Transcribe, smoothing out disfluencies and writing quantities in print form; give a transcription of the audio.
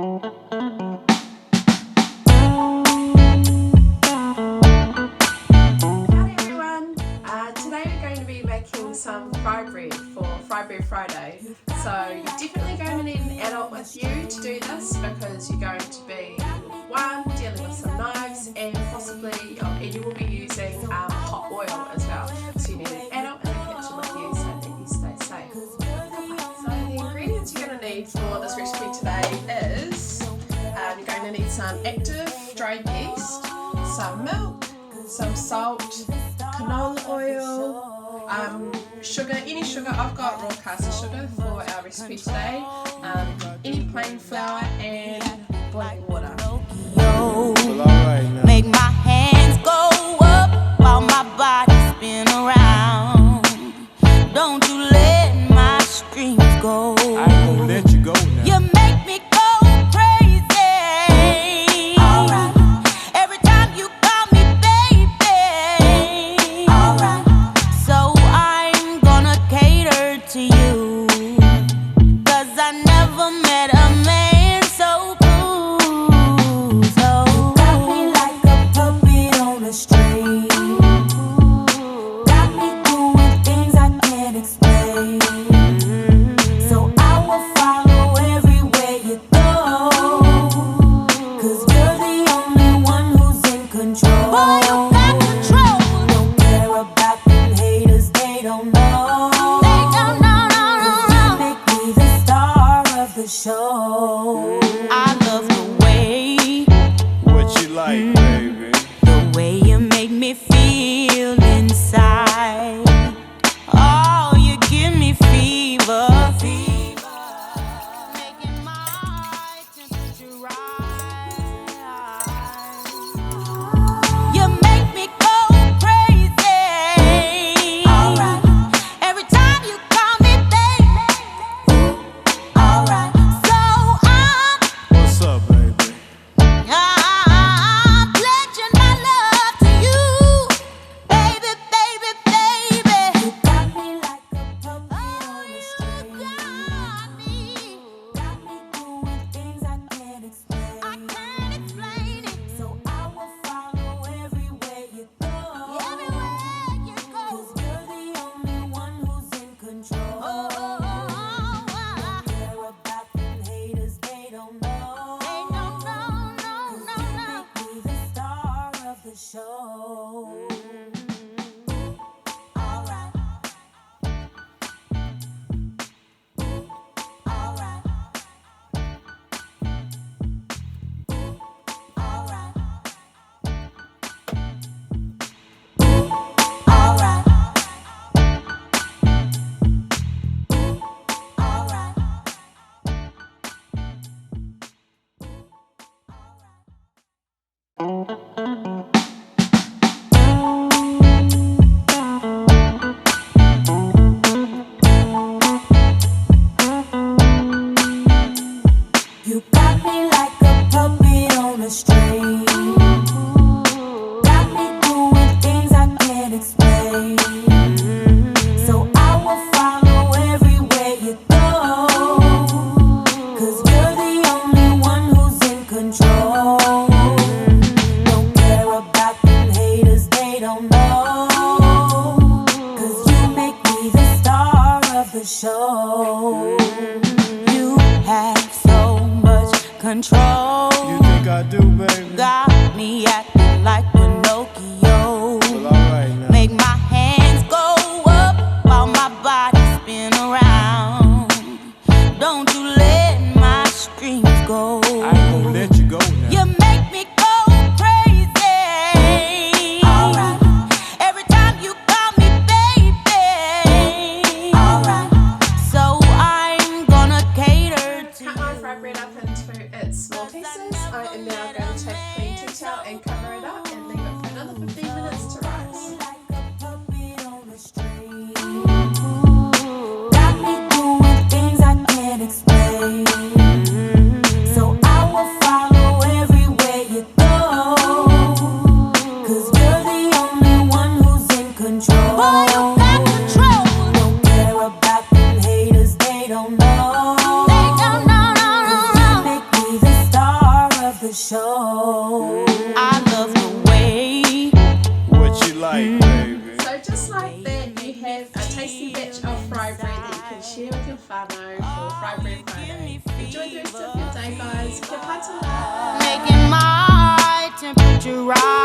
everyone! Today we're going to be making some fry bread for Fry Bread Friday. So you're definitely going to need an adult with you to do this because you're going to be dealing with some knives and possibly and you will be using hot oil as well. So you need an adult in the kitchen with you so that you stay safe. So the ingredients you're going to need for this recipe today is you're going to need some active dried yeast, some milk, some salt, canola oil, sugar, any sugar. I've got raw caster sugar for our recipe today, any plain flour and boiling water. Make my hands go up while my body spin around. Don't you let my screams go. I won't let you go now. You make me go crazy. Alright. Every time you call me baby. Alright. So I'm gonna cater to you, 'cause I never met a man so cool. So you got me like a puppet on a string. Got me doing things I can't explain. So I will follow everywhere you go, 'cause you're the only one who's in control. Boy, you got control. Don't care about them haters, they don't know. They don't know, no, no, no. You make me the star of the show. I love the way, What you like, baby? the way you make me feel inside. Oh, you give me fever, making my temperature rise. You make me go crazy. Alright. Every time you call me baby. Alright. So What's up, baby? I'm pledging my love to you, baby, baby, baby. You got me like a puppet on a string. Got me doing things I can't explain. I can't explain it. So I will follow everywhere you go. Everywhere you go. 'Cause you're the only one who's in control. Don't care about them haters, they don't know. They don't know, no, no, no. You make me the star of the show. Alright. Alright. Alright. Alright. Alright. You got me like a puppet on a string. Got me doing things I can't explain. So I will follow everywhere you go, 'cause you're the only one who's in control. Don't care about them haters, they don't know. 'Cause you make me the star of the show. You have so much control. You think I do, baby? Got me acting like Pinocchio. Well, alright now. Make my hands go up while my body spin around. Don't you let my screams go. I won't let you go now. You make me go crazy. Alright. Every time you call me baby. Alright. So I'm gonna cater to Cut my fry bread up into its small pieces. I am now going to take a clean tea towel and cover it up and leave it for another 15 minutes to rise. like a puppet on a string. Got me doing things I can't explain. So I will follow everywhere you go, 'cause you're the only one who's in control. Boy, you got control. Don't care about them haters, they don't know. They don't know, no, no, no. 'Cause you make me the to show. I love the way. What you like, baby? So just like that, you have a tasty batch of fry bread that you can share with your whānau for Fry Bread Friday. Enjoy the rest of your day, guys. Kia pai tō. Making my temperature rise.